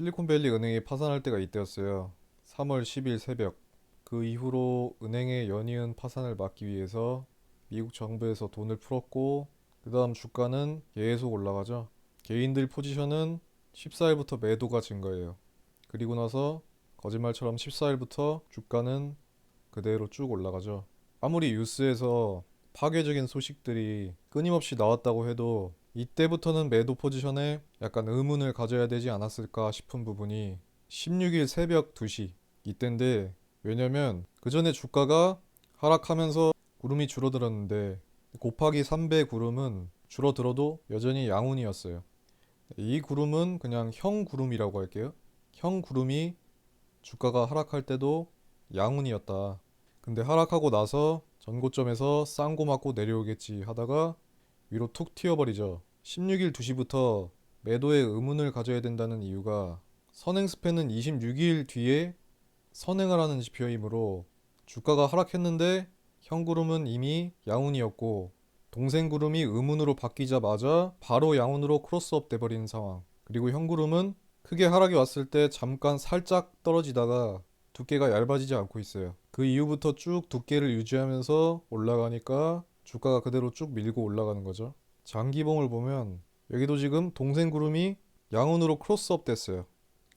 실리콘밸리 은행이 파산할 때가 이때였어요. 3월 10일 새벽. 그 이후로 은행의 연이은 파산을 막기 위해서 미국 정부에서 돈을 풀었고, 그 다음 주가는 계속 올라가죠. 개인들 포지션은 14일부터 매도가 증가해요. 그리고 나서 거짓말처럼 14일부터 주가는 그대로 쭉 올라가죠. 아무리 뉴스에서 파괴적인 소식들이 끊임없이 나왔다고 해도 이때부터는 매도 포지션에 약간 의문을 가져야 되지 않았을까 싶은 부분이 16일 새벽 2시 이때인데, 왜냐면 그 전에 주가가 하락하면서 구름이 줄어들었는데 곱하기 3배 구름은 줄어들어도 여전히 양운이었어요. 이 구름은 그냥 형 구름이라고 할게요. 형 구름이 주가가 하락할 때도 양운이었다. 근데 하락하고 나서 전고점에서 쌍고 맞고 내려오겠지 하다가 위로 툭 튀어버리죠. 16일 2시부터 매도에 의문을 가져야 된다는 이유가, 선행 스팬은 26일 뒤에 선행을 하는 지표이므로 주가가 하락했는데 형구름은 이미 양운이었고, 동생구름이 음운으로 바뀌자마자 바로 양운으로 크로스업 돼버리는 상황. 그리고 형구름은 크게 하락이 왔을 때 잠깐 살짝 떨어지다가 두께가 얇아지지 않고 있어요. 그 이후부터 쭉 두께를 유지하면서 올라가니까 주가가 그대로 쭉 밀고 올라가는 거죠. 장기봉을 보면 여기도 지금 동생구름이 양운으로 크로스업 됐어요.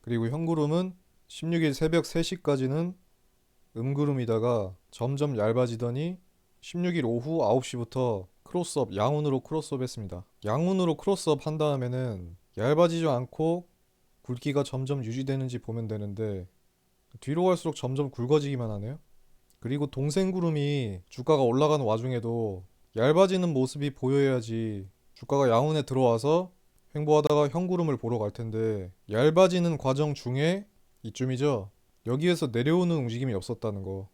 그리고 형구름은 16일 새벽 3시까지는 음구름이다가 점점 얇아지더니 16일 오후 9시부터 크로스업, 양운으로 크로스업 했습니다. 양운으로 크로스업 한 다음에는 얇아지지 않고 굵기가 점점 유지되는지 보면 되는데, 뒤로 갈수록 점점 굵어지기만 하네요. 그리고 동생구름이 주가가 올라가는 와중에도 얇아지는 모습이 보여야지 주가가 양운에 들어와서 횡보하다가 형구름을 보러 갈 텐데, 얇아지는 과정 중에 이쯤이죠. 여기에서 내려오는 움직임이 없었다는 거.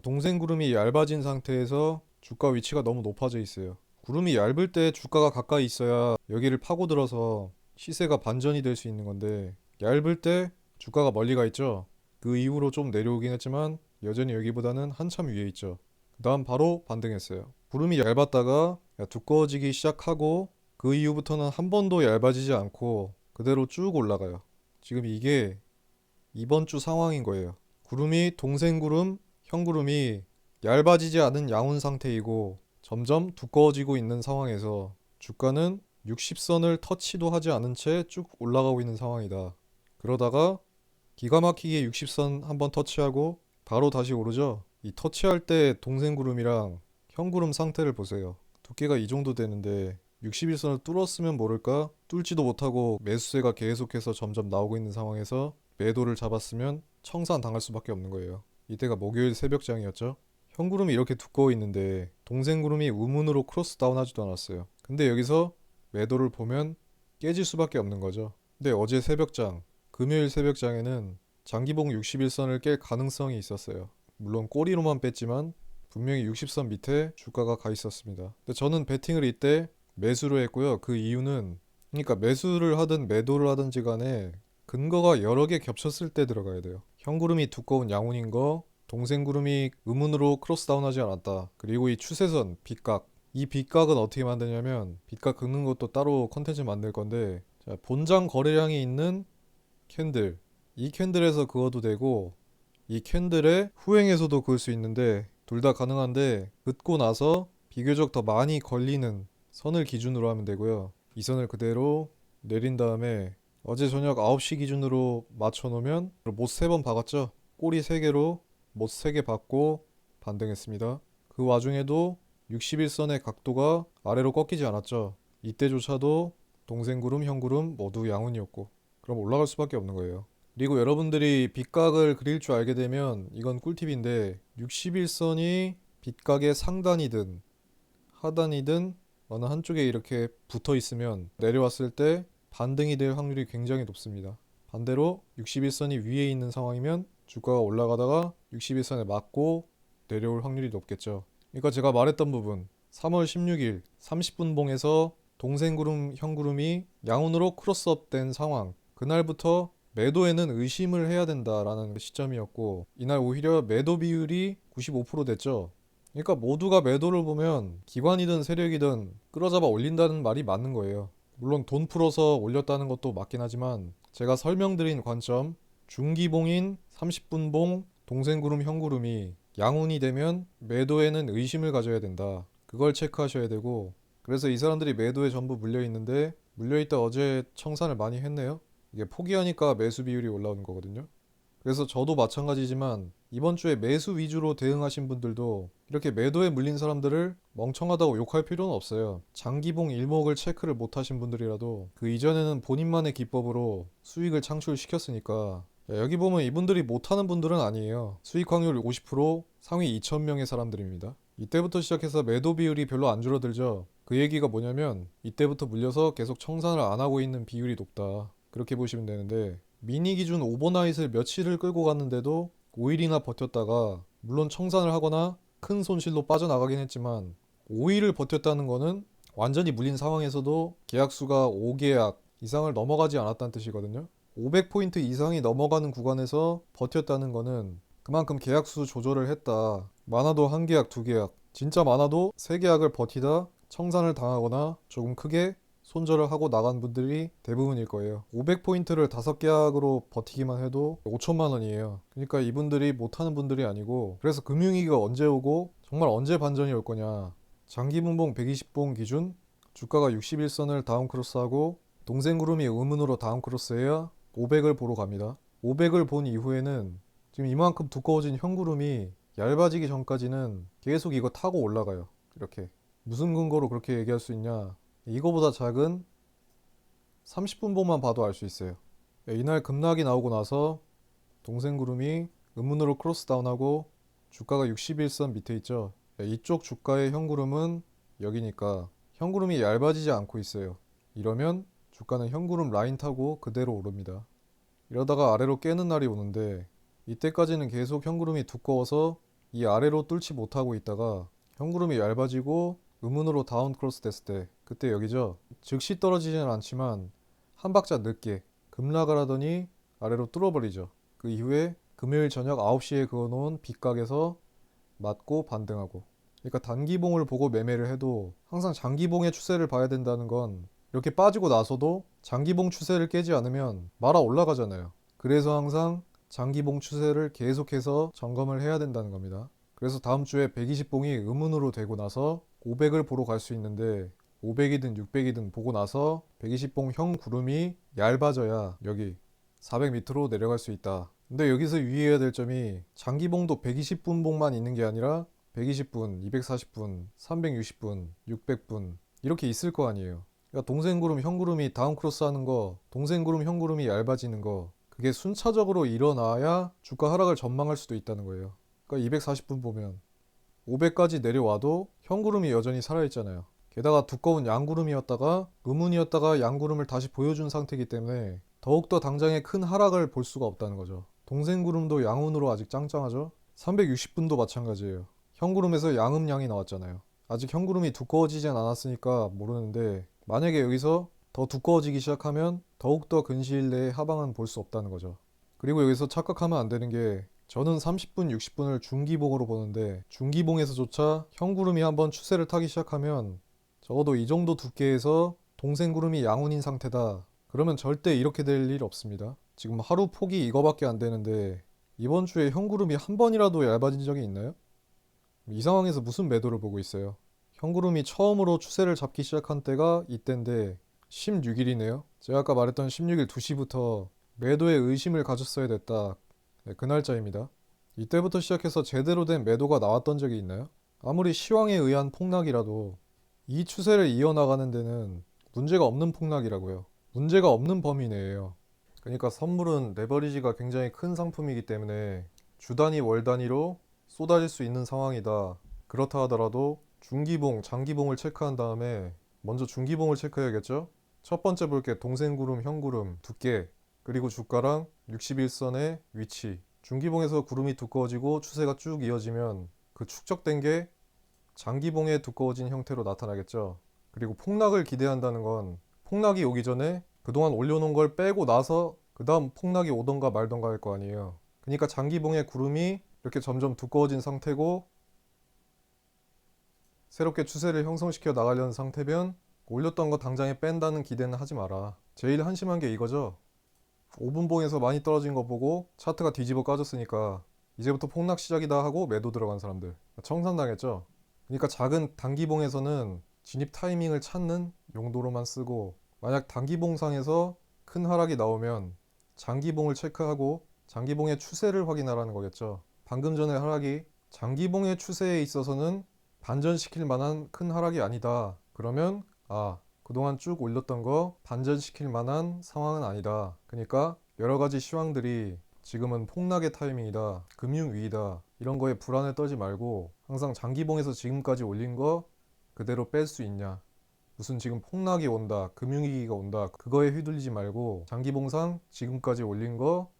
동생구름이 얇아진 상태에서 주가 위치가 너무 높아져 있어요. 구름이 얇을 때 주가가 가까이 있어야 여기를 파고들어서 시세가 반전이 될 수 있는 건데, 얇을 때 주가가 멀리 가 있죠. 그 이후로 좀 내려오긴 했지만 여전히 여기보다는 한참 위에 있죠. 그 다음 바로 반등했어요. 구름이 얇았다가 두꺼워지기 시작하고 그 이후부터는 한 번도 얇아지지 않고 그대로 쭉 올라가요. 지금 이게 이번 주 상황인 거예요. 구름이 동생구름, 형구름이 얇아지지 않은 양운 상태이고 점점 두꺼워지고 있는 상황에서 주가는 60선을 터치도 하지 않은 채 쭉 올라가고 있는 상황이다. 그러다가 기가 막히게 60선 한번 터치하고 바로 다시 오르죠. 이 터치할 때 동생구름이랑 형구름 상태를 보세요. 두께가 이 정도 되는데 61선을 뚫었으면 모를까 뚫지도 못하고 매수세가 계속해서 점점 나오고 있는 상황에서 매도를 잡았으면 청산 당할 수밖에 없는 거예요. 이때가 목요일 새벽장이었죠. 형구름이 이렇게 두꺼워 있는데 동생구름이 우문으로 크로스 다운 하지도 않았어요. 근데 여기서 매도를 보면 깨질 수밖에 없는 거죠. 근데 어제 새벽장, 금요일 새벽장에는 장기봉 61선을 깰 가능성이 있었어요. 물론 꼬리로만 뺐지만 분명히 60선 밑에 주가가 가 있었습니다. 근데 저는 베팅을 이때 매수로 했고요. 그 이유는, 그러니까 매수를 하든 매도를 하든지 간에 근거가 여러 개 겹쳤을 때 들어가야 돼요. 형구름이 두꺼운 양운인 거, 동생구름이 음운으로 크로스 다운하지 않았다. 그리고 이 추세선, 빗각. 이 빗각은 어떻게 만드냐면, 빗각 긋는 것도 따로 컨텐츠 만들 건데, 자, 본장 거래량이 있는 캔들, 이 캔들에서 그어도 되고 이 캔들의 후행에서도 그을 수 있는데, 둘 다 가능한데 긋고 나서 비교적 더 많이 걸리는 선을 기준으로 하면 되고요. 이 선을 그대로 내린 다음에 어제 저녁 9시 기준으로 맞춰 놓으면 못 3번 박았죠. 꼬리 3개로 못 3개 박고 반등했습니다. 그 와중에도 61선의 각도가 아래로 꺾이지 않았죠. 이때조차도 동생구름, 형구름 모두 양운이었고, 그럼 올라갈 수밖에 없는 거예요. 그리고 여러분들이 빗각을 그릴 줄 알게 되면 이건 꿀팁인데, 61선이 빗각의 상단이든 하단이든 어느 한쪽에 이렇게 붙어 있으면 내려왔을 때 반등이 될 확률이 굉장히 높습니다. 반대로 61선이 위에 있는 상황이면 주가가 올라가다가 61선에 맞고 내려올 확률이 높겠죠. 그러니까 제가 말했던 부분, 3월 16일 30분 봉에서 동생구름, 형구름이 양운으로 크로스업 된 상황, 그날부터 매도에는 의심을 해야 된다라는 시점이었고, 이날 오히려 매도 비율이 95% 됐죠. 그러니까 모두가 매도를 보면 기관이든 세력이든 끌어잡아 올린다는 말이 맞는 거예요. 물론 돈 풀어서 올렸다는 것도 맞긴 하지만 제가 설명드린 관점, 중기봉인 30분봉 동생구름 형구름이 양운이 되면 매도에는 의심을 가져야 된다. 그걸 체크하셔야 되고, 그래서 이 사람들이 매도에 전부 물려있는데 물려있다 어제 청산을 많이 했네요. 이게 포기하니까 매수 비율이 올라오는 거거든요. 그래서 저도 마찬가지지만 이번 주에 매수 위주로 대응하신 분들도 이렇게 매도에 물린 사람들을 멍청하다고 욕할 필요는 없어요. 장기봉 일목을 체크를 못하신 분들이라도 그 이전에는 본인만의 기법으로 수익을 창출시켰으니까, 여기 보면 이분들이 못하는 분들은 아니에요. 수익 확률 50%, 상위 2,000명의 사람들입니다. 이때부터 시작해서 매도 비율이 별로 안 줄어들죠. 그 얘기가 뭐냐면 이때부터 물려서 계속 청산을 안 하고 있는 비율이 높다. 그렇게 보시면 되는데, 미니 기준 오버나잇을 며칠을 끌고 갔는데도 5일이나 버텼다가, 물론 청산을 하거나 큰 손실로 빠져나가긴 했지만 5일을 버텼다는 거는 완전히 물린 상황에서도 계약수가 5계약 이상을 넘어가지 않았다는 뜻이거든요. 500포인트 이상이 넘어가는 구간에서 버텼다는 거는 그만큼 계약수 조절을 했다. 많아도 한 계약, 두 계약, 진짜 많아도 세 계약을 버티다 청산을 당하거나 조금 크게 손절을 하고 나간 분들이 대부분일 거예요. 500포인트를 5계약으로 버티기만 해도 5천만 원이에요. 그러니까 이분들이 못하는 분들이 아니고, 그래서 금융위기가 언제 오고 정말 언제 반전이 올 거냐. 장기분봉 120봉 기준 주가가 61선을 다운크로스하고 동생구름이 의문으로 다운크로스해야 500을 보러 갑니다. 500을 본 이후에는 지금 이만큼 두꺼워진 형구름이 얇아지기 전까지는 계속 이거 타고 올라가요. 이렇게. 무슨 근거로 그렇게 얘기할 수 있냐. 이거보다 작은 30분봉만 봐도 알 수 있어요. 이날 급락이 나오고 나서 동생구름이 음문으로 크로스다운하고 주가가 61선 밑에 있죠. 이쪽 주가의 형구름은 여기니까 형구름이 얇아지지 않고 있어요. 이러면 주가는 형구름 라인 타고 그대로 오릅니다. 이러다가 아래로 깨는 날이 오는데, 이때까지는 계속 형구름이 두꺼워서 이 아래로 뚫지 못하고 있다가 형구름이 얇아지고 음운으로 다운 크로스 됐을 때, 그때 여기죠. 즉시 떨어지지는 않지만 한 박자 늦게 급락을 하더니 아래로 뚫어버리죠. 그 이후에 금요일 저녁 9시에 그어놓은 빗각에서 맞고 반등하고. 그러니까 단기봉을 보고 매매를 해도 항상 장기봉의 추세를 봐야 된다는 건, 이렇게 빠지고 나서도 장기봉 추세를 깨지 않으면 말아 올라가잖아요. 그래서 항상 장기봉 추세를 계속해서 점검을 해야 된다는 겁니다. 그래서 다음 주에 120봉이 음운으로 되고 나서 500을 보러 갈 수 있는데, 500이든 600이든 보고 나서 120봉 형 구름이 얇아져야 여기 400 밑으로 내려갈 수 있다. 근데 여기서 유의해야 될 점이, 장기봉도 120분 봉만 있는 게 아니라 120분, 240분, 360분, 600분 이렇게 있을 거 아니에요. 그러니까 동생구름, 형구름이 다운크로스 하는 거, 동생구름, 형구름이 얇아지는 거, 그게 순차적으로 일어나야 주가 하락을 전망할 수도 있다는 거예요. 그러니까 240분 보면 500까지 내려와도 형구름이 여전히 살아있잖아요. 게다가 두꺼운 양구름이었다가 음운이었다가 양구름을 다시 보여준 상태이기 때문에 더욱더 당장의 큰 하락을 볼 수가 없다는 거죠. 동생구름도 양운으로 아직 짱짱하죠. 360분도 마찬가지예요. 형구름에서 양음양이 나왔잖아요. 아직 형구름이 두꺼워지진 않았으니까 모르는데, 만약에 여기서 더 두꺼워지기 시작하면 더욱더 근시일 내에 하방은 볼 수 없다는 거죠. 그리고 여기서 착각하면 안 되는 게, 저는 30분, 60분을 중기봉으로 보는데, 중기봉에서조차 형구름이 한번 추세를 타기 시작하면 적어도 이 정도 두께에서 동생구름이 양운인 상태다. 그러면 절대 이렇게 될 일 없습니다. 지금 하루 폭이 이거밖에 안 되는데 이번 주에 형구름이 한 번이라도 얇아진 적이 있나요? 이 상황에서 무슨 매도를 보고 있어요? 형구름이 처음으로 추세를 잡기 시작한 때가 이때인데 16일이네요. 제가 아까 말했던 16일 2시부터 매도에 의심을 가졌어야 됐다. 네, 그 날짜입니다. 이때부터 시작해서 제대로 된 매도가 나왔던 적이 있나요? 아무리 시황에 의한 폭락이라도 이 추세를 이어나가는 데는 문제가 없는 폭락이라고요. 문제가 없는 범위 내에요. 그러니까 선물은 레버리지가 굉장히 큰 상품이기 때문에 주 단위, 월 단위로 쏟아질 수 있는 상황이다. 그렇다 하더라도 중기봉, 장기봉을 체크한 다음에 먼저 중기봉을 체크해야겠죠? 첫 번째 볼 게 동생구름, 형구름, 두께, 그리고 주가랑 61선의 위치. 중기봉에서 구름이 두꺼워지고 추세가 쭉 이어지면 그 축적된 게 장기봉의 두꺼워진 형태로 나타나겠죠. 그리고 폭락을 기대한다는 건 폭락이 오기 전에 그동안 올려놓은 걸 빼고 나서 그 다음 폭락이 오던가 말던가 할 거 아니에요. 그러니까 장기봉의 구름이 이렇게 점점 두꺼워진 상태고 새롭게 추세를 형성시켜 나가려는 상태면 올렸던 거 당장에 뺀다는 기대는 하지 마라. 제일 한심한 게 이거죠. 5분봉에서 많이 떨어진 거 보고 차트가 뒤집어 까졌으니까 이제부터 폭락 시작이다 하고 매도 들어간 사람들 청산당했죠. 그러니까 작은 단기봉에서는 진입 타이밍을 찾는 용도로만 쓰고, 만약 단기봉상에서 큰 하락이 나오면 장기봉을 체크하고 장기봉의 추세를 확인하라는 거겠죠. 방금 전에 하락이 장기봉의 추세에 있어서는 반전시킬 만한 큰 하락이 아니다. 그러면 그동안 쭉 올렸던 거 반전시킬 만한 상황은 아니다. 그러니까 여러 가지 시황들이 지금은 폭락의 타이밍이다, 금융위기다, 이런 거에 불안을 떨지 말고 항상 장기봉에서 지금까지 올린 거 그대로 뺄 수 있냐, 무슨 지금 폭락이 온다, 금융위기가 온다, 그거에 휘둘리지 말고 장기봉상 지금까지 올린 거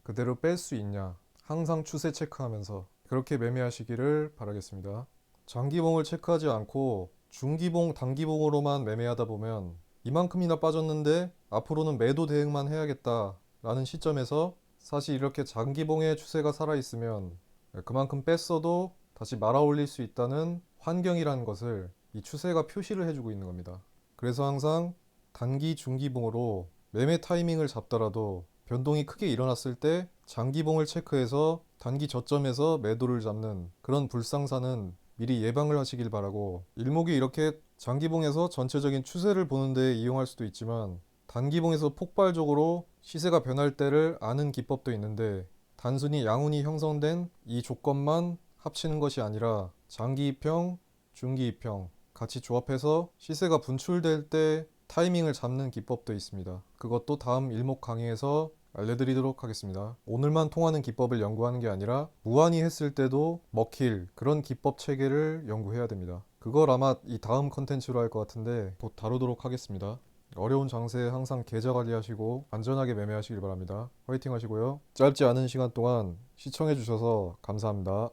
그대로 뺄 수 있냐, 항상 추세 체크하면서 그렇게 매매하시기를 바라겠습니다. 장기봉을 체크하지 않고 중기봉, 단기봉으로만 매매하다 보면 이만큼이나 빠졌는데 앞으로는 매도 대응만 해야겠다 라는 시점에서 사실 이렇게 장기봉의 추세가 살아있으면 그만큼 뺐어도 다시 말아 올릴 수 있다는 환경이라는 것을 이 추세가 표시를 해주고 있는 겁니다. 그래서 항상 단기, 중기봉으로 매매 타이밍을 잡더라도 변동이 크게 일어났을 때 장기봉을 체크해서 단기 저점에서 매도를 잡는 그런 불상사는 미리 예방을 하시길 바라고, 일목이 이렇게 장기봉에서 전체적인 추세를 보는 데 이용할 수도 있지만 단기봉에서 폭발적으로 시세가 변할 때를 아는 기법도 있는데, 단순히 양운이 형성된 이 조건만 합치는 것이 아니라 장기 입형, 중기 입형 같이 조합해서 시세가 분출될 때 타이밍을 잡는 기법도 있습니다. 그것도 다음 일목 강의에서 알려드리도록 하겠습니다. 오늘만 통하는 기법을 연구하는 게 아니라 무한히 했을 때도 먹힐 그런 기법 체계를 연구해야 됩니다. 그걸 아마 이 다음 컨텐츠로 할 것 같은데 곧 다루도록 하겠습니다. 어려운 장세에 항상 계좌 관리하시고 안전하게 매매하시길 바랍니다. 화이팅 하시고요. 짧지 않은 시간 동안 시청해 주셔서 감사합니다.